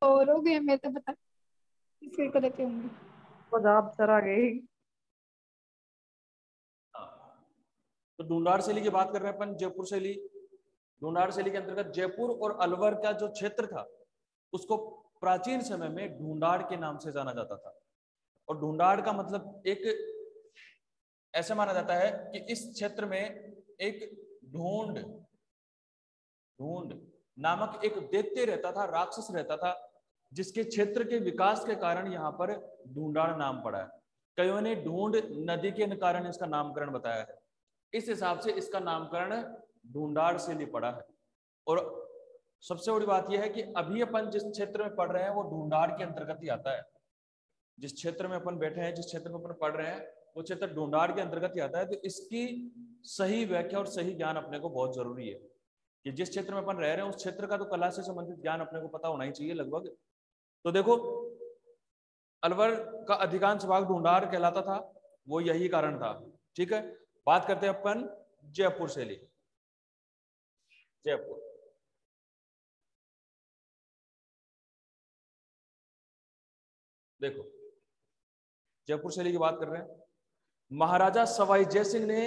और हो गए मैं तो बता किसी को देते होंगे। पंजाब सर आ गई। हाँ, तो ढूंढाड़ शैली की बात कर रहे हैं अपन, जयपुर शैली। ढूंढाड़ शैली के अंतर्गत जयपुर और अलवर का जो क्षेत्र था उसको प्राचीन समय में ढूंढाड़ के नाम से जाना जाता था। और ढूंढाड़ का मतलब एक ऐसा माना जाता है कि इस क्षेत्र में एक ढूंढ ढूंढ नामक एक दैत्य रहता था, राक्षस रहता था, जिसके क्षेत्र के विकास के कारण यहाँ पर ढूंढाड़ नाम पड़ा है। कईयों ने ढूंढ नदी के कारण इसका नामकरण बताया है। इस हिसाब से इसका नामकरण ढूंढाड़ से नहीं पड़ा है। और सबसे बड़ी बात यह है कि अभी अपन जिस क्षेत्र में पढ़ रहे हैं वो ढूंढाड़ के अंतर्गत ही आता है। जिस क्षेत्र में अपन बैठे हैं, जिस क्षेत्र में अपन पढ़ रहे हैं, वो क्षेत्र ढूंढाड़ के अंतर्गत ही आता है। तो इसकी सही व्याख्या और सही ज्ञान अपने को बहुत जरूरी है कि जिस क्षेत्र में अपन रह रहे हैं उस क्षेत्र का तो कला से संबंधित ज्ञान अपने को पता होना ही चाहिए लगभग। तो देखो, अलवर का अधिकांश भाग ढूंढाड़ कहलाता था, वो यही कारण था। ठीक है, बात करते हैं अपन जयपुर शैली। जयपुर, देखो जयपुर शैली की बात कर रहे हैं। महाराजा सवाई जयसिंह ने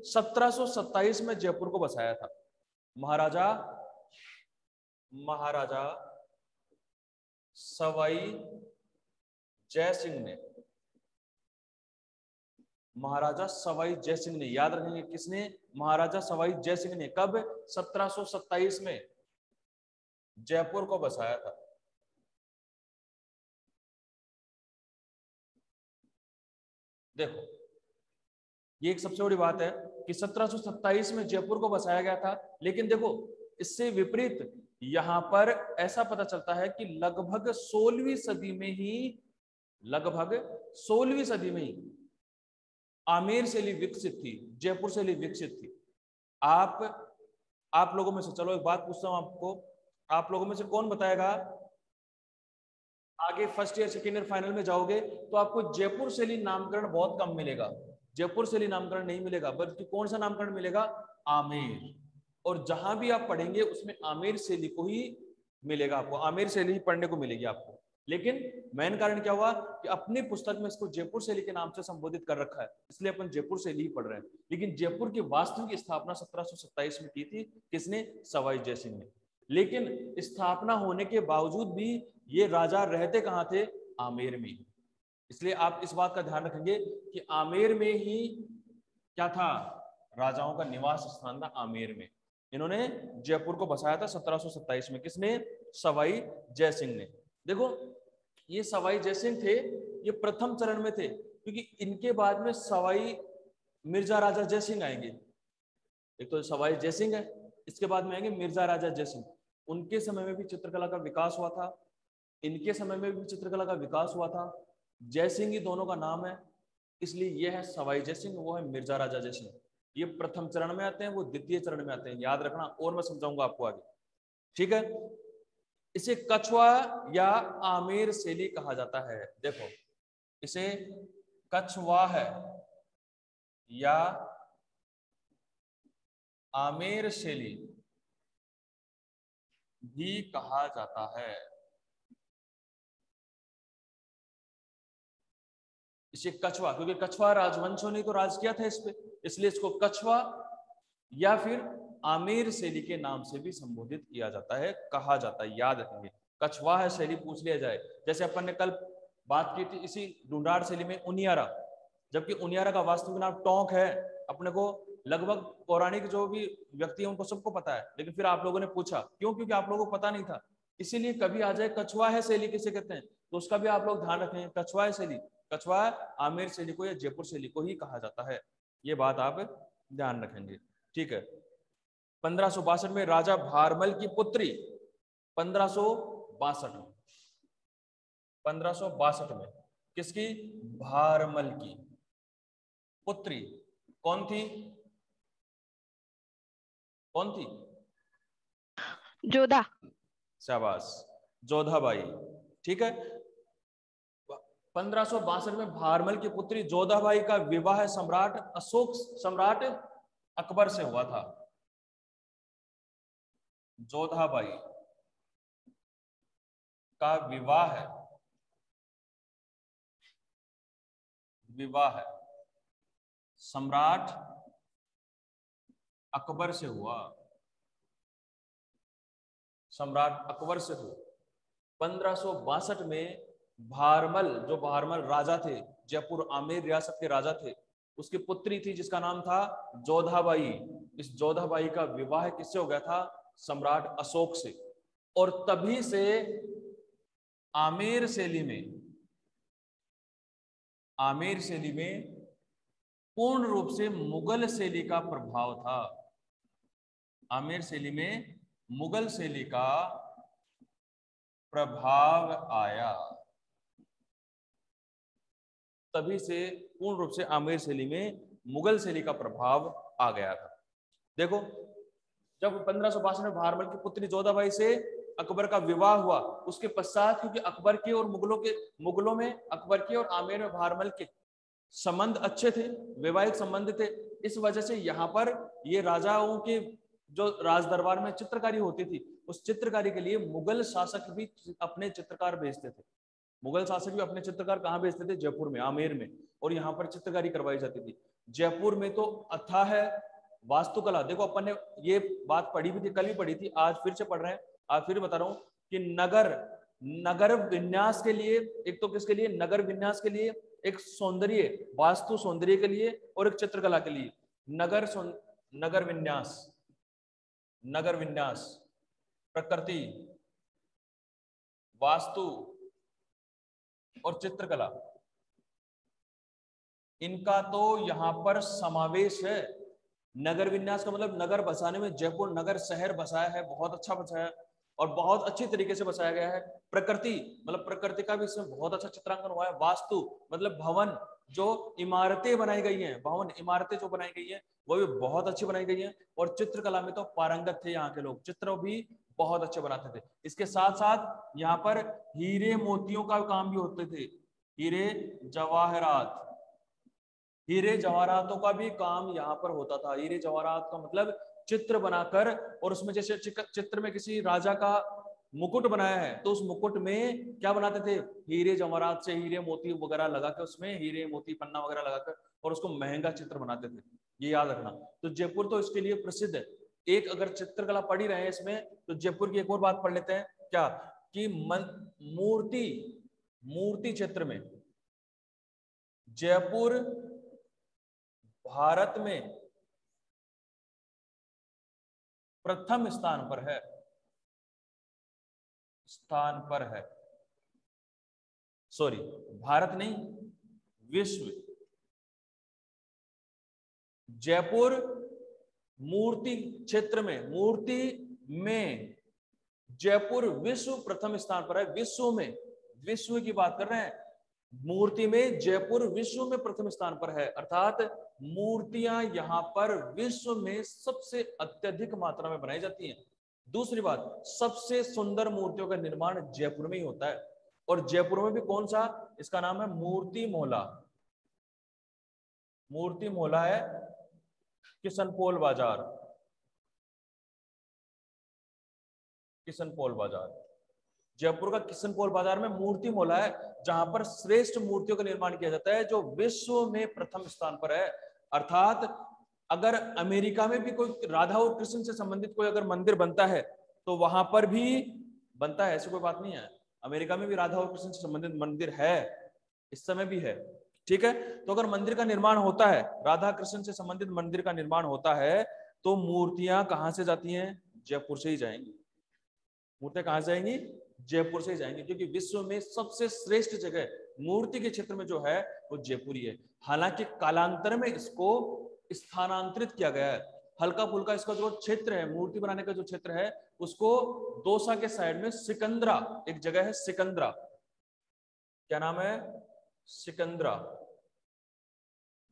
1727 में जयपुर को बसाया था। महाराजा महाराजा सवाई जयसिंह ने, महाराजा सवाई जयसिंह ने, याद रखेंगे किसने? महाराजा सवाई जयसिंह ने कब? 1727 में जयपुर को बसाया था। देखो, ये एक सबसे बड़ी बात है कि 1727 में जयपुर को बसाया गया था। लेकिन देखो, इससे विपरीत यहां पर ऐसा पता चलता है कि लगभग 16वीं सदी में ही, लगभग 16वीं सदी में ही आमेर शैली विकसित थी, जयपुर शैली विकसित थी। आप लोगों में से, चलो एक बात पूछता हूं आपको, आप लोगों में से कौन बताएगा, आगे first year second year final में जाओगे तो आपको जयपुर शैली नामकरण बहुत कम मिलेगा। जयपुर शैली नामकरण नहीं मिलेगा, बल्कि कौन सा नामकरण मिलेगा? आमेर। और जहां भी आप पढ़ेंगे उसमें आमेर शैली को ही मिलेगा, आपको आमेर शैली ही पढ़ने को मिलेगी आपको। लेकिन मेन कारण क्या हुआ कि अपनी पुस्तक में इसको जयपुर शैली के नाम से संबोधित कर रखा है, इसलिए अपन जयपुर शैली ही पढ़ रहे हैं। लेकिन जयपुर की वास्तविक स्थापना 1727 में की थी। किसने? सवाई जयसिंह ने। लेकिन स्थापना होने के बावजूद भी ये राजा रहते कहां थे? आमेर में। इसलिए आप इस बात का ध्यान रखेंगे कि आमेर में ही क्या था? राजाओं का निवास स्थान था आमेर में। इन्होंने जयपुर को बसाया था 1727 में। किसने? सवाई जयसिंह ने। देखो, ये सवाई जयसिंह थे, ये प्रथम चरण में थे, क्योंकि इनके बाद में सवाई मिर्जा राजा जयसिंह आएंगे। एक तो सवाई जयसिंह है, इसके बाद में आएंगे मिर्जा राजा जयसिंह। उनके समय में भी चित्रकला का विकास हुआ था, इनके समय में भी चित्रकला का विकास हुआ था। जयसिंह ही दोनों का नाम है, इसलिए यह है सवाई जयसिंह, वो है मिर्जा राजा जयसिंह। ये प्रथम चरण में आते हैं, वो द्वितीय चरण में आते हैं, याद रखना। और मैं समझाऊंगा आपको आगे, ठीक है। इसे कछवा या आमेर शैली कहा जाता है। देखो, इसे कछवा है या आमेर शैली भी कहा जाता है। इसे कछवा, क्योंकि कछवा राजवंशों ने तो राज किया था इस पे, इसलिए इसको कछवा या फिर आमेर शैली के नाम से भी संबोधित किया जाता है, कहा जाता है। याद रखेंगे, कछवा है शैली पूछ लिया जाए, जैसे अपन ने कल बात की थी इसी ढूंढाड़ शैली में उनियारा, जबकि उनियारा का वास्तविक नाम टोंक है। अपने को लगभग पौराणिक जो भी व्यक्ति है उनको सबको पता है, लेकिन फिर आप लोगों ने पूछा क्यों? क्योंकि आप लोगों को पता नहीं था। इसीलिए कभी आ जाए कछवा है शैली किसे कहते हैं, तो उसका भी आप लोग ध्यान रखें। कछवा है शैली, कछवा आमेर शैली को या जयपुर शैली को ही कहा जाता है, ये बात आप ध्यान रखेंगे, ठीक है। 1562 में राजा भारमल की पुत्री, 1562 में, 1562 में किसकी? भारमल की पुत्री कौन थी? कौन थी? जोधा। शाबाश, जोधाबाई, ठीक है। 1562 में भारमल की पुत्री जोधाबाई का विवाह सम्राट अशोक, सम्राट अकबर से हुआ था। जोधाबाई का विवाह है, विवाह सम्राट अकबर से हुआ, सम्राट अकबर से हुआ। 1562 में भारमल, जो भारमल राजा थे, जयपुर आमेर रियासत के राजा थे, उसकी पुत्री थी जिसका नाम था जोधाबाई। इस जोधाबाई का विवाह किससे हो गया था? सम्राट अशोक से। और तभी से आमेर शैली में पूर्ण रूप से मुगल शैली का प्रभाव था। आमेर शैली में मुगल शैली का प्रभाव आया, तभी से पूर्ण रूप से आमेर शैली में मुगल शैली का प्रभाव आ गया था। देखो, जब 1562 में भारमल की पुत्री जोधाबाई से अकबर का विवाह हुआ, उसके पश्चात क्योंकि अकबर के और मुगलों में अकबर के और आमेर में भारमल के संबंध अच्छे थे, वैवाहिक संबंध थे, इस वजह से यहाँ पर ये राजाओं के जो राज दरबार में चित्रकारी होती थी, उस चित्रकारी के लिए मुगल शासक भी अपने चित्रकार भेजते थे। मुगल शासक भी अपने चित्रकार कहाँ भेजते थे? जयपुर में, आमेर में, और यहाँ पर चित्रकारी करवाई जाती थी। जयपुर में तो अथाह है वास्तुकला। देखो, अपन ने ये बात पढ़ी भी थी, कल भी पढ़ी थी, आज फिर से पढ़ रहे हैं, आज फिर बता रहा हूँ कि नगर विन्यास के लिए, एक तो किसके लिए? नगर विन्यास के लिए, एक सौंदर्य, वास्तु सौंदर्य के लिए, और एक चित्रकला के लिए। नगर विन्यास, प्रकृति, वास्तु और चित्रकला, इनका तो यहां पर समावेश है। नगर विन्यास का मतलब नगर बसाने में जयपुर नगर शहर बसाया है, बहुत अच्छा बसाया है और बहुत अच्छी तरीके से बसाया गया है। प्रकृति मतलब प्रकृति का भी इसमें बहुत अच्छा चित्रांकन हुआ है। वास्तु मतलब भवन, जो इमारतें बनाई गई हैं, भवन इमारतें जो बनाई गई हैं वो भी बहुत अच्छी बनाई गई हैं। और चित्रकला में तो पारंगत थे यहाँ के लोग, चित्र भी बहुत अच्छे बनाते थे। इसके साथ साथ यहाँ पर हीरे मोतियों का काम भी होते थे, हीरे जवाहरातों का भी काम यहाँ पर होता था। हीरे जवाहरात का मतलब चित्र बनाकर, और उसमें जैसे चित्र में किसी राजा का मुकुट बनाया है तो उस मुकुट में क्या बनाते थे? हीरे जवाहरात से हीरे मोती वगैरह लगा के, उसमें हीरे मोती पन्ना वगैरह लगाकर, और उसको महंगा चित्र बनाते थे। ये याद रखना। तो जयपुर तो इसके लिए प्रसिद्ध है। एक अगर चित्रकला पढ़ी रहे हैं इसमें, तो जयपुर की एक और बात पढ़ लेते हैं, क्या कि मूर्ति क्षेत्र में जयपुर भारत में प्रथम स्थान पर है। सॉरी, भारत नहीं, विश्व। जयपुर मूर्ति क्षेत्र में, मूर्ति में जयपुर विश्व प्रथम स्थान पर है। विश्व की बात कर रहे हैं, मूर्ति में जयपुर विश्व में प्रथम स्थान पर है, अर्थात मूर्तियां यहां पर विश्व में सबसे अत्यधिक मात्रा में बनाई जाती हैं। दूसरी बात, सबसे सुंदर मूर्तियों का निर्माण जयपुर में ही होता है। और जयपुर में भी कौन सा? इसका नाम है मूर्ति मोहल्ला। मूर्ति मोहल्ला है किशनपोल बाजार। जयपुर का किशनपोल बाजार में मूर्ति मोहल्ला है, जहां पर श्रेष्ठ मूर्तियों का निर्माण किया जाता है, जो विश्व में प्रथम स्थान पर है। अर्थात अगर अमेरिका में भी कोई राधा और कृष्ण से संबंधित कोई अगर मंदिर बनता है तो वहां पर भी बनता है, ऐसी कोई बात नहीं है। अमेरिका में भी राधा और कृष्ण से संबंधित मंदिर है, इस समय भी है, ठीक है। तो अगर मंदिर का निर्माण होता है, राधा कृष्ण से संबंधित मंदिर का निर्माण होता है, तो मूर्तियां कहां से जाती हैं? जयपुर से ही जाएंगी। मूर्तियां कहां से जाएंगी? जयपुर से जाएंगे, क्योंकि विश्व में सबसे श्रेष्ठ जगह मूर्ति के क्षेत्र में जो है वो जयपुर ही है। हालांकि कालांतर में इसको स्थानांतरित किया गया है, हल्का फुल्का इसका जो क्षेत्र है, मूर्ति बनाने का जो क्षेत्र है, उसको दौसा के साइड में सिकंदरा, एक जगह है सिकंदरा, क्या नाम है? सिकंदरा।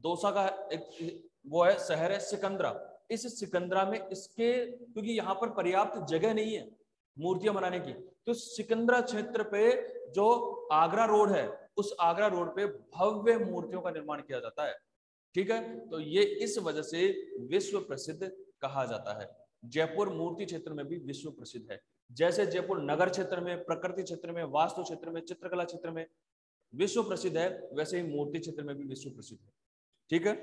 दौसा का एक वो है शहर है सिकंदरा। इस सिकंदरा में इसके, क्योंकि यहाँ पर पर्याप्त जगह नहीं है मूर्तियां बनाने की, तो सिकंदरा क्षेत्र पे जो आगरा रोड है, उस आगरा रोड पे भव्य मूर्तियों का निर्माण किया जाता है, ठीक है। तो ये इस वजह से विश्व प्रसिद्ध कहा जाता है। जयपुर मूर्ति क्षेत्र में भी विश्व प्रसिद्ध है। जैसे जयपुर नगर क्षेत्र में, प्रकृति क्षेत्र में, वास्तु क्षेत्र में, चित्रकला क्षेत्र में विश्व प्रसिद्ध है, वैसे ही मूर्ति क्षेत्र में भी विश्व प्रसिद्ध है। ठीक है,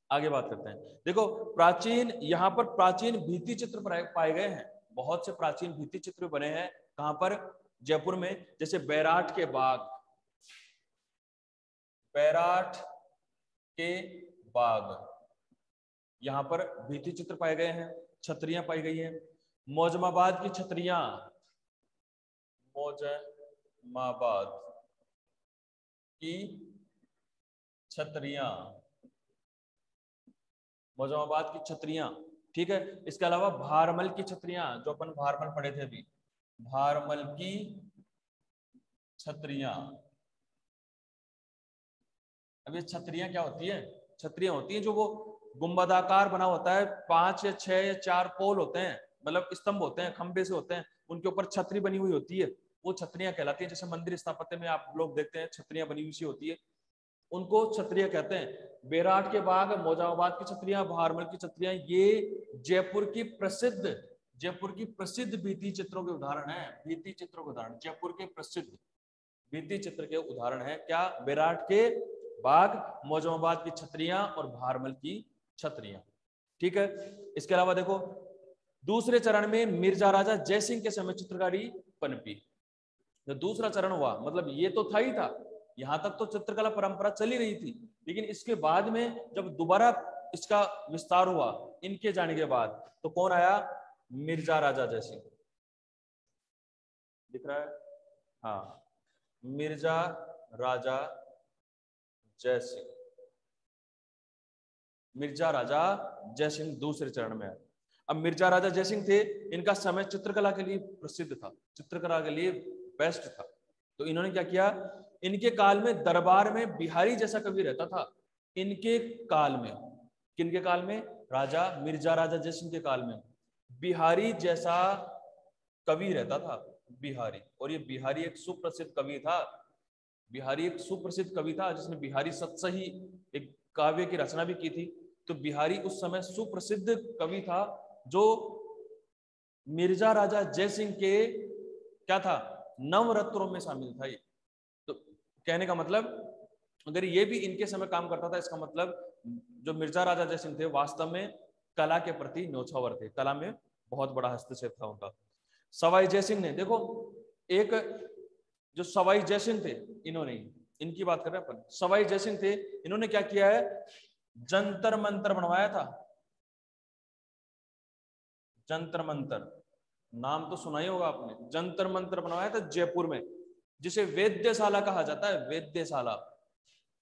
आगे बात करते हैं। देखो प्राचीन, यहाँ पर प्राचीन भित्ति चित्र पाए गए हैं, बहुत से प्राचीन भित्ति चित्र बने हैं। कहां पर? जयपुर में। जैसे बैराट के बाग, बैराट के बाग, यहां पर भित्ति चित्र पाए गए हैं, छतरियां पाई गई हैं। मौजमाबाद की छतरियां, मौजमाबाद की छतरियां, मौजमाबाद की छतरियां। ठीक है, इसके अलावा भारमल की छतरियां, जो अपन भारमल पढ़े थे अभी, भारमल की छतरियां। अब ये छतरियां क्या होती है? छतरियां होती हैं जो वो गुंबदाकार बना होता है, 5 या 6 या 4 पोल होते हैं, मतलब स्तंभ होते हैं, खंबे से होते हैं, उनके ऊपर छतरी बनी हुई होती है, वो छतरियां कहलाती है। जैसे मंदिर स्थापत्य में आप लोग देखते हैं छतरियां बनी हुई सी होती है, उनको छतरियां कहते हैं। बैराट के बाग, मौजमाबाद की छतरियां, भारमल की छतरियां, ये जयपुर की प्रसिद्ध भित्ति चित्रों के उदाहरण है। भित्ति चित्रों के उदाहरण, जयपुर के प्रसिद्ध भित्ति चित्र के उदाहरण है क्या? बैराट के बाग, मौजमाबाद की छतरियां और भारमल की छतरियां। ठीक है, इसके अलावा देखो दूसरे चरण में मिर्जा राजा जयसिंह के समय चित्रकारी पनपी। तो दूसरा चरण हुआ, मतलब ये तो था ही था, यहां तक तो चित्रकला परंपरा चली रही थी, लेकिन इसके बाद में जब दोबारा इसका विस्तार हुआ इनके जाने के बाद, तो कौन आया? मिर्जा राजा जयसिंह। दिख रहा है? हाँ, मिर्जा राजा जयसिंह। मिर्जा राजा जयसिंह दूसरे चरण में है। अब मिर्जा राजा जयसिंह थे, इनका समय चित्रकला के लिए प्रसिद्ध था, चित्रकला के लिए बेस्ट था। तो इन्होंने क्या किया? इनके काल में दरबार में बिहारी जैसा कवि रहता था। इनके काल में, किनके काल में? राजा मिर्जा राजा जयसिंह के काल में बिहारी जैसा कवि रहता था, बिहारी। और ये बिहारी एक सुप्रसिद्ध कवि था, बिहारी एक सुप्रसिद्ध कवि था जिसने बिहारी सत्सही एक काव्य की रचना भी की थी। तो बिहारी उस समय सुप्रसिद्ध कवि था, जो मिर्जा राजा जयसिंह के क्या था? नवरत्नों में शामिल था। ये तो कहने का मतलब, अगर ये भी इनके समय काम करता था, इसका मतलब जो मिर्जा राजा जयसिंह थे वास्तव में कला के प्रति न्योछावर थे, कला में बहुत बड़ा हस्तक्षेप था उनका। सवाई जयसिंह ने, देखो एक जो सवाई जयसिंह थे, इन्होंने, इनकी बात कर रहे हैं अपन, सवाई जयसिंह थे, इन्होंने क्या किया है? जंतर मंतर बनवाया था। जंतर मंतर, नाम तो सुना ही होगा आपने, जंतर मंतर बनवाया था जयपुर में, जिसे वेद्यशाला कहा जाता है, वेद्यशाला।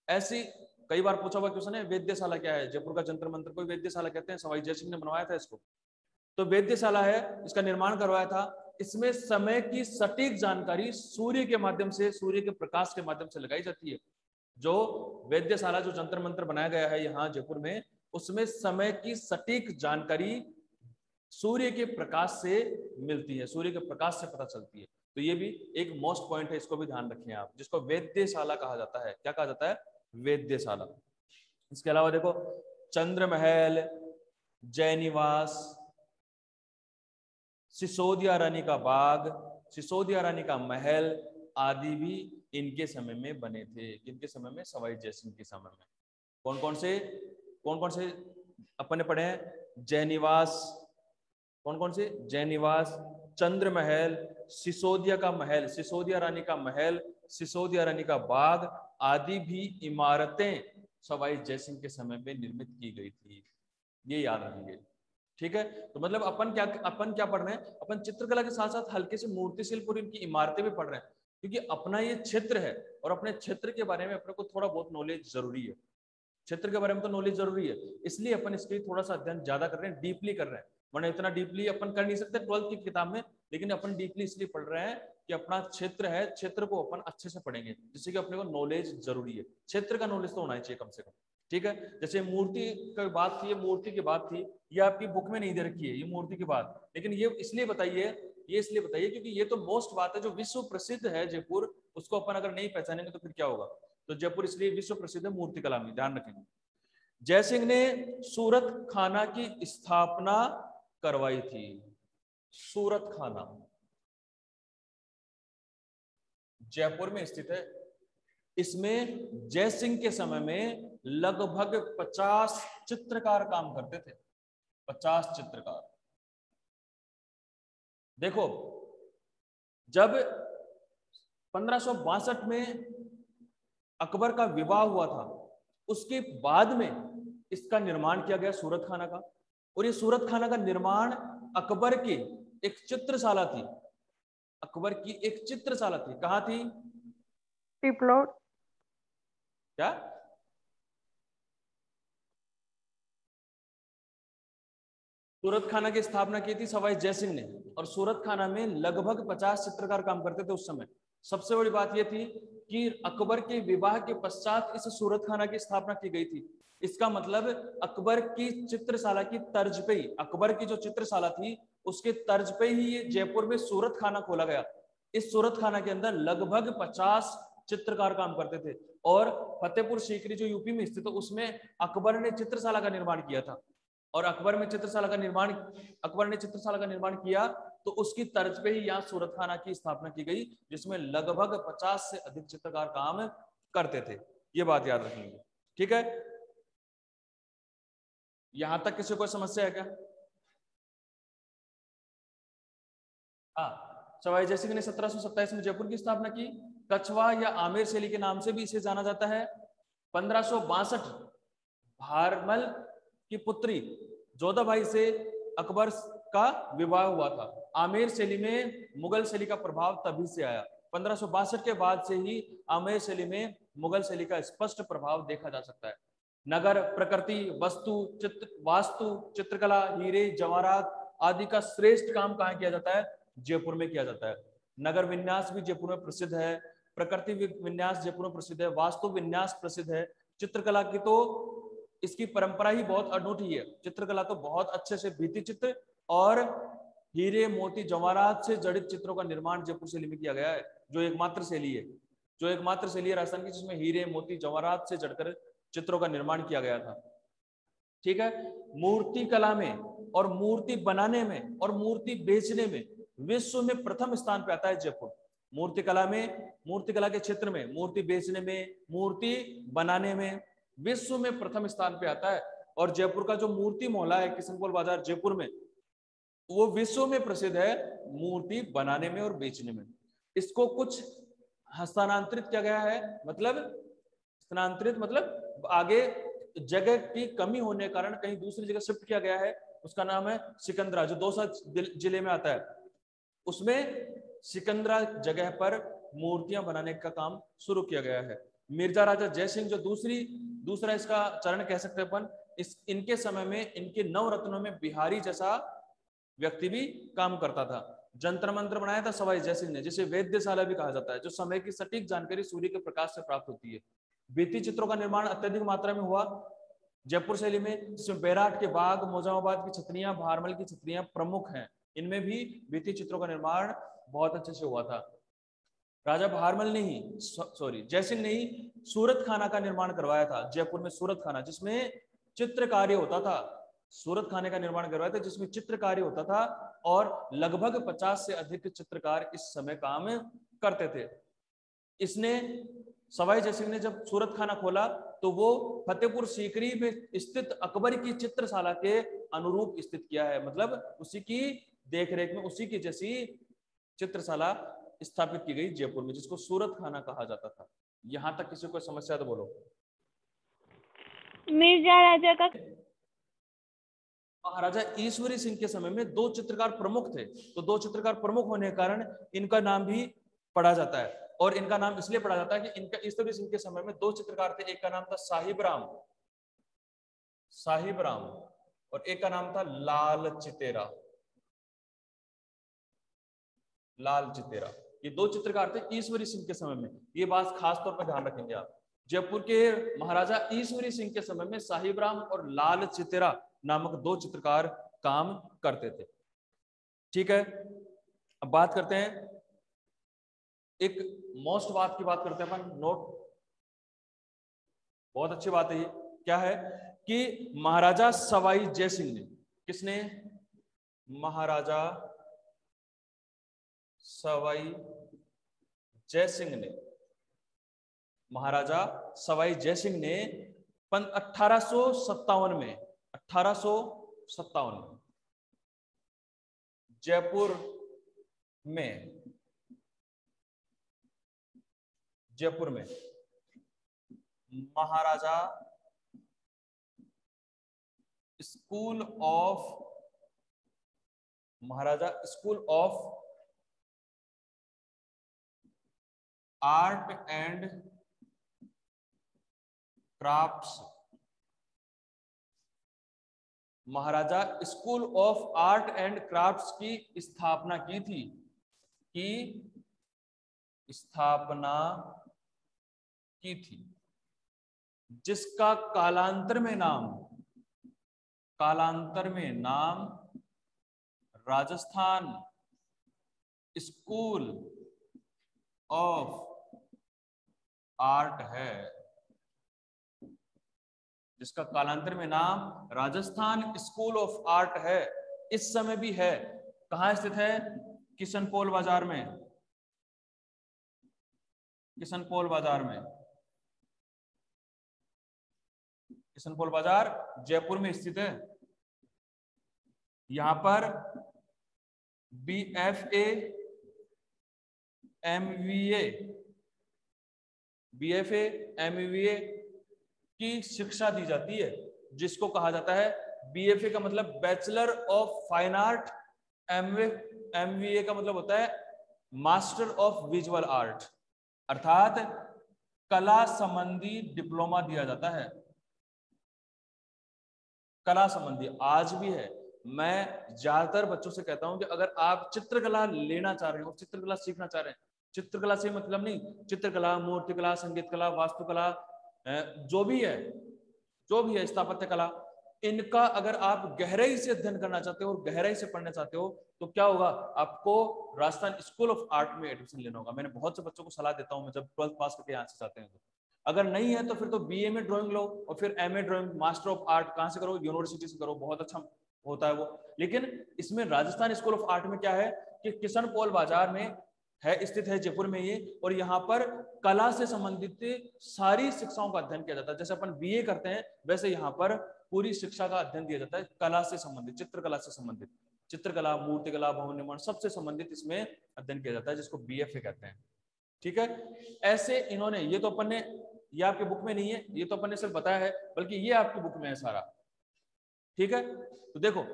ऐसी कई बार पूछा हुआ क्वेश्चन है, वेद्यशाला क्या है? जयपुर का जंतर मंतर को वेद्यशाला कहते हैं, सवाई जयसिंह ने बनवाया था इसको। तो वेद्यशाला है, इसका निर्माण करवाया था। इसमें समय की सटीक जानकारी सूर्य के माध्यम से, सूर्य के प्रकाश के माध्यम से लगाई जाती है। जो वेद्यशाला, जो जंतर मंतर बनाया गया है यहाँ जयपुर में, उसमें समय की सटीक जानकारी सूर्य के प्रकाश से मिलती है, सूर्य के प्रकाश से पता चलती है। तो ये भी एक मोस्ट पॉइंट है, इसको भी ध्यान रखें आप, जिसको वेद्यशाला कहा जाता है। क्या कहा जाता है? वेद्यशाला। इसके अलावा देखो चंद्र महल, जयनिवास, सिसोदिया रानी का बाग, सिसोदिया रानी का महल आदि भी इनके समय में बने थे। इनके समय में? सवाई जयसिंह के समय में। कौन कौन से अपन ने पढ़े हैं? जयनिवास, कौन कौन से? जयनिवास, चंद्र महल, सिसोदिया का महल, सिसोदिया रानी का महल, सिसोदिया रानी का बाग आदि भी इमारतें सवाई जयसिंह के समय में निर्मित की गई थी। ये याद रखिए। ठीक है, तो मतलब अपन क्या पढ़ रहे हैं? अपन चित्रकला के साथ साथ हल्के से मूर्ति शिल्प और इनकी इमारतें भी पढ़ रहे हैं, क्योंकि अपना ये क्षेत्र है और अपने क्षेत्र के बारे में अपने को थोड़ा बहुत नॉलेज जरूरी है। क्षेत्र के बारे में तो नॉलेज जरूरी है, इसलिए अपन इसके थोड़ा सा अध्ययन ज्यादा कर रहे हैं, डीपली कर रहे हैं। वरना इतना डीपली अपन कर नहीं सकते 12th की किताब में, लेकिन अपन डीपली इसलिए पढ़ रहे हैं कि अपना क्षेत्र है, क्षेत्र को अपन अच्छे से पढ़ेंगे, जिससे कि अपने को नॉलेज जरूरी है। क्षेत्र का नॉलेज तो होना चाहिए कम से कम। ठीक है, जैसे मूर्ति की बात थी, ये मूर्ति की बात थी, ये आपकी बुक में नहीं दे रखी है ये मूर्ति की बात, लेकिन ये इसलिए बताइए क्योंकि ये तो मोस्ट बात है, जो विश्व प्रसिद्ध है जयपुर, उसको अपन अगर नहीं पहचानेंगे तो फिर क्या होगा। तो जयपुर इसलिए विश्व प्रसिद्ध है मूर्ति कला में, ध्यान रखेंगे। जयसिंह ने सूरत खाना की स्थापना करवाई थी। सूरत खाना, जयपुर में स्थित है। इसमें जय सिंह के समय में लगभग 50 चित्रकार काम करते थे। 50 चित्रकार। देखो, जब 1562 में अकबर का विवाह हुआ था, उसके बाद में इसका निर्माण किया गया सूरत खाना का। और ये सूरत खाना का निर्माण अकबर की एक चित्रशाला थी। अकबर की एक चित्रशाला थी। कहाँ थी? पिपलोड। क्या? सूरत खाना की स्थापना की थी सवाई जयसिंह ने। और सूरत खाना में लगभग 50 चित्रकार काम करते थे उस समय। सबसे बड़ी बात यह थी कि अकबर के विवाह के पश्चात इस सूरत खाना की स्थापना की गई थी। इसका मतलब अकबर की चित्रशाला की तर्ज पे ही, अकबर की जो चित्रशाला थी उसके तर्ज पे ही ये जयपुर में सूरत खाना खोला गया। इस सूरत खाना के अंदर लगभग 50 चित्रकार काम करते थे। और फतेहपुर सीकरी जो यूपी में स्थित है, उसमें अकबर ने चित्रशाला का निर्माण किया था। और अकबर ने चित्रशाला का निर्माण किया तो उसकी तर्ज पे ही यहाँ सूरत खाना की स्थापना की गई, जिसमें लगभग 50 से अधिक चित्रकार काम करते थे। ये बात याद रखेंगे, ठीक है? यहां तक किसी कोई समस्या है क्या? हाँ, सवाई जयसिंह ने 1727 में जयपुर की स्थापना की। कछवा या आमेर शैली के नाम से भी इसे जाना जाता है। 1562 भारमल की पुत्री जोधाबाई से अकबर का विवाह हुआ था। आमेर शैली में मुगल शैली का प्रभाव तभी से आया। 1562 के बाद से ही आमेर शैली में मुगल शैली का स्पष्ट प्रभाव देखा जा सकता है। नगर प्रकृति, वास्तु, चित्रकला, हीरे जवाहरात आदि का श्रेष्ठ काम कहाँ किया जाता है? जयपुर में किया जाता है। नगर विन्यास भी जयपुर में प्रसिद्ध है, प्रकृति विन्यास जयपुर में प्रसिद्ध है, वास्तु विन्यास प्रसिद्ध है। चित्रकला की तो इसकी परंपरा ही बहुत अनूठी है। चित्रकला तो बहुत अच्छे से भित्ति चित्र और हीरे मोती जवाहरात से जड़ित चित्रों का निर्माण जयपुर शैली में किया गया है। जो एकमात्र शैली है राजस्थान की जिसमें हीरे मोती जवाहरात से जड़कर चित्रों का निर्माण किया गया था। ठीक है? मूर्ति कला में और मूर्ति बनाने में और मूर्ति बेचने में विश्व में प्रथम स्थान पे आता है जयपुर। मूर्ति कला के क्षेत्र में, मूर्ति बेचने में, मूर्ति बनाने में विश्व में प्रथम स्थान पे आता है। और जयपुर का जो मूर्ति मोहल्ला है किशनपोल बाजार जयपुर में, वो विश्व में प्रसिद्ध है मूर्ति बनाने में और बेचने में। इसको कुछ हस्तांतरित किया गया है, मतलब आगे जगह की कमी होने के कारण कहीं दूसरी जगह शिफ्ट किया गया है। उसका नाम है सिकंदरा, जो दौसा जिले में आता है। उसमें सिकंदरा जगह पर मूर्तियां बनाने का काम शुरू किया गया है। मिर्जा राजा जयसिंह जो दूसरा इसका चरण कह सकते हैं अपन, इनके समय में इनके 9 रत्नों में बिहारी जैसा व्यक्ति भी काम करता था। जंतर मंत्र बनाया था सवाई जयसिंह ने, जिसे वेद्यशाला भी कहा जाता है, जो समय की सटीक जानकारी सूर्य के प्रकाश से प्राप्त होती है। भित्ति चित्रों का निर्माण अत्यधिक मात्रा में हुआ जयपुर शैली में, जिसमें बैराट के बाग, मोजामाबाद की छतरियां, भारमल की छतरियां प्रमुख हैं। इनमें भी भित्ति चित्रों का निर्माण बहुत अच्छे से हुआ था। राजा भारमल ने ही जयसिंह ने ही सूरत खाना का निर्माण करवाया था जयपुर में। सूरत खाना जिसमें चित्रकार्य होता था, सूरत खाने का निर्माण करवाया था जिसमें चित्रकार्य होता था। और लगभग 50 से अधिक चित्रकार इस समय काम करते थे। इसने सवाई जयसिंह ने जब सूरत खाना खोला तो वो फतेहपुर सीकरी में स्थित अकबर की चित्रशाला के अनुरूप स्थित किया है। मतलब उसी की देखरेख में उसी की जैसी चित्रशाला स्थापित की गई जयपुर में, जिसको सूरत खाना कहा जाता था। यहां तक किसी को समस्या तो बोलो। मिर्जा राजा का महाराजा ईश्वरी सिंह के समय में 2 चित्रकार प्रमुख थे। तो 2 चित्रकार प्रमुख होने के कारण इनका नाम भी पढ़ा जाता है। और इनका नाम इसलिए पढ़ा जाता है कि इनका ईश्वरी सिंह के समय में 2 चित्रकार थे। एक का नाम था साहिब राम और एक का नाम था लाल चितेरा। ये 2 चित्रकार थे ईश्वरी सिंह के समय में। ये बात खास तौर पर ध्यान रखेंगे आप। जयपुर के महाराजा ईश्वरी सिंह के समय में साहिब राम और लाल चितेरा नामक 2 चित्रकार काम करते थे। ठीक है, अब बात करते हैं एक मोस्ट बात की बात करते हैं अपन। नोट, बहुत अच्छी बात है ये। क्या है कि महाराजा सवाई जयसिंह ने, किसने? महाराजा सवाई जय सिंह ने, महाराजा सवाई जय सिंह ने 1857 में, 1857 में जयपुर में Maharaja school of art and crafts, Maharaja school of art and crafts की स्थापना की थी, जिसका कालांतर में नाम राजस्थान स्कूल ऑफ आर्ट है, जिसका कालांतर में नाम राजस्थान स्कूल ऑफ आर्ट है। इस समय भी है। कहां स्थित है? किशनपोल बाजार में, किशनपोल बाजार जयपुर में स्थित है। यहां पर BFA MVA की शिक्षा दी जाती है, जिसको कहा जाता है BFA का मतलब bachelor of fine art, MVA का मतलब होता है मास्टर ऑफ विजुअल आर्ट, अर्थात कला संबंधी डिप्लोमा दिया जाता है। कला संबंधी आज भी है। मैं ज्यादातर बच्चों से कहता हूं कि अगर आप चित्रकला लेना चाह रहे हो, चित्रकला सीखना चाह रहे हैं, चित्रकला से मतलब नहीं, चित्रकला, मूर्तिकला, संगीत कला, वास्तुकला, जो भी है स्थापत्य कला, इनका अगर आप गहराई से अध्ययन करना चाहते हो और गहराई से पढ़ना चाहते हो तो क्या होगा, आपको राजस्थान स्कूल ऑफ आर्ट में एडमिशन लेना होगा। मैंने बहुत से बच्चों को सलाह देता हूं, मैं जब 12th पास करके यहाँ से जाते हैं तो। अगर नहीं है तो फिर तो BA में ड्राइंग लो और फिर MA drawing, master of art कहां से करो? यूनिवर्सिटी से करो, बहुत अच्छा होता है वो। लेकिन इसमें राजस्थान स्कूल ऑफ आर्ट में क्या है कि किशनपोल बाजार में है, स्थित है जयपुर में ये, और यहाँ पर कला से संबंधित सारी शिक्षाओं का अध्ययन किया जाता है। जैसे अपन BA करते हैं वैसे यहाँ पर पूरी शिक्षा का अध्ययन दिया जाता है, कला से संबंधित, चित्रकला से संबंधित, चित्रकला, मूर्तिकला, भवन निर्माण सबसे संबंधित इसमें अध्ययन किया जाता है, जिसको BFA कहते हैं। ठीक है, ऐसे इन्होंने, ये तो अपन ने, ये आपके बुक में नहीं है, ये तो अपन ने सिर्फ बताया है, बल्कि ये आपकी बुक में है सारा। ठीक है, तो देखो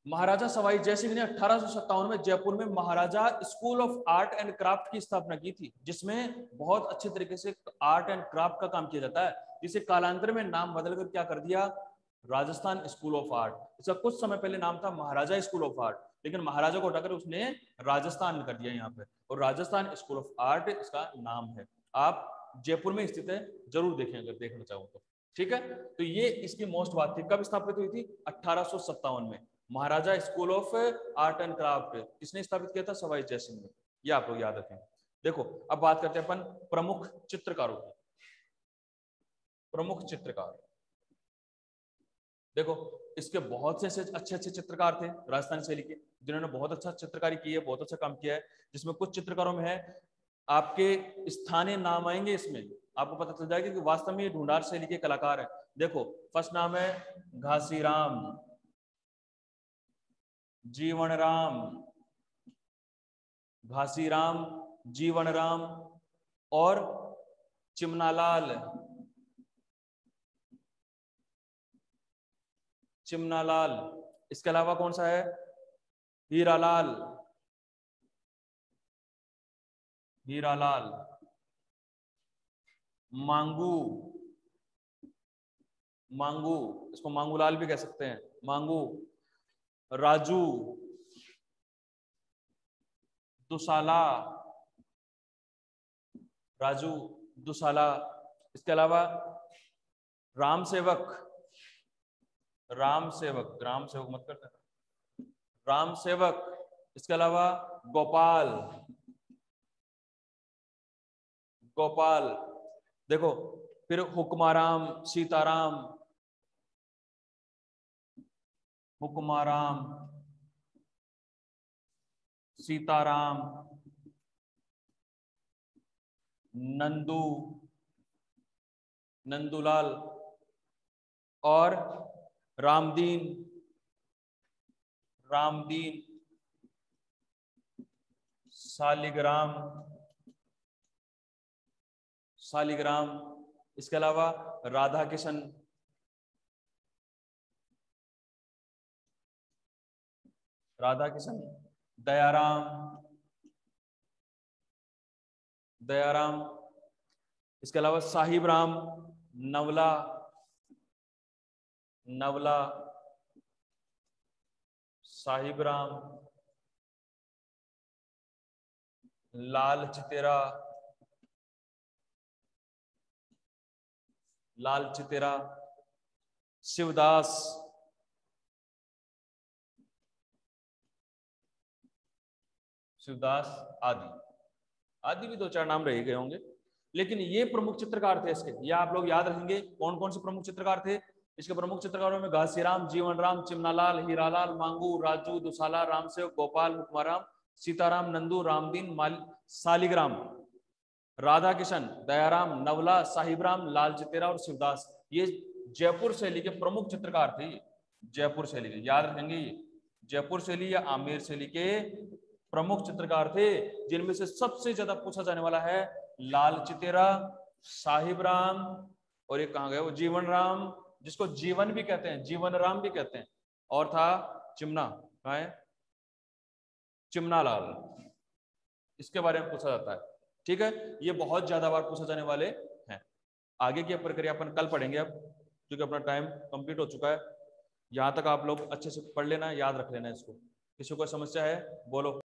महाराजा सवाई जय सिंह ने 1857 में जयपुर में Maharaja school of art and craft की स्थापना की थी, जिसमें बहुत अच्छे तरीके से आर्ट एंड क्राफ्ट का काम किया जाता है, जिसे कालांतर में नाम बदलकर क्या कर दिया? Rajasthan school of art. इसका कुछ समय पहले नाम था महाराजा स्कूल ऑफ आर्ट, लेकिन महाराजा को हटाकर उसने राजस्थान कर दिया यहाँ पे, और राजस्थान स्कूल ऑफ आर्ट इसका नाम है। आप जयपुर में स्थित है, जरूर देखें अगर देखना चाहो तो। ठीक है, तो ये इसकी मोस्ट बात थी। कब स्थापित हुई थी? 1857 में। Maharaja school of art and craft किसने स्थापित किया था? सवाई जय सिंह ने। ये आप लोग याद रखें। देखो अब बात करते हैं अपन प्रमुख चित्रकारों की। प्रमुख चित्रकार, देखो इसके बहुत से अच्छे चित्रकार थे राजस्थान शैली के, जिन्होंने बहुत अच्छा चित्रकारी की है, बहुत अच्छा काम किया है। जिसमें कुछ चित्रकारों में है, आपके स्थानीय नाम आएंगे, इसमें आपको पता चल जाएगा कि वास्तव में ये ढूंढार शैली के कलाकार हैं। देखो फर्स्ट नाम है घासीराम, जीवनराम, घासीराम, जीवनराम और चिमनालाल। चिमनालाल, इसके अलावा कौन सा है? हीरालाल, हीरालाल, मांगू, मांगू, इसको मांगूलाल भी कह सकते हैं, मांगू, राजू, दुसाला, राजू दुसाला। इसके अलावा राम सेवक, राम सेवक, राम सेवक मत करते, राम सेवक। इसके अलावा गोपाल, गोपाल। देखो फिर हुक्माराम, सीताराम, हुक्माराम, सीताराम, नंदू, नंदूलाल, और रामदीन, रामदीन, सालिग्राम, सालिग्राम। इसके अलावा राधा किशन, राधा किशन, दयाराम, दयाराम। इसके अलावा साहिब राम, नवला, नवला, साहिब राम, लाल चितेरा, लाल चितेरा, शिवदास, शिवदास आदि। आदि भी 2-4 नाम रह गए होंगे, लेकिन ये प्रमुख चित्रकार थे इसके। ये आप लोग याद रखेंगे कौन कौन से प्रमुख चित्रकार थे। इसके प्रमुख चित्रकारों में घासीराम, जीवनराम, चिमनालाल, हीरालाल, मांगू, राजू, दुसाला, रामसेवक, गोपाल, मुकमाराम, सीताराम, नंदू, रामदीन, सालिग्राम, राधा किशन, दयाराम, नवला, साहिबराम, लाल चितेरा और शिवदास। ये जयपुर शैली के प्रमुख चित्रकार थे। जयपुर शैली के याद रखेंगे, ये जयपुर शैली या आमेर शैली के प्रमुख चित्रकार थे, जिनमें से सबसे ज्यादा पूछा जाने वाला है लाल चितेरा, साहिब राम, और ये कहां गए वो जीवन राम, जिसको जीवन भी कहते हैं, जीवन राम भी कहते हैं, और था चिमना, कहां है चिमनालाल। इसके बारे में पूछा जाता है। ठीक है, ये बहुत ज्यादा बार पूछा जाने वाले हैं। आगे की प्रक्रिया अपन कल पढ़ेंगे, अब क्योंकि अपना टाइम कंप्लीट हो चुका है। यहां तक आप लोग अच्छे से पढ़ लेना, याद रख लेना इसको। किसी को समस्या है बोलो।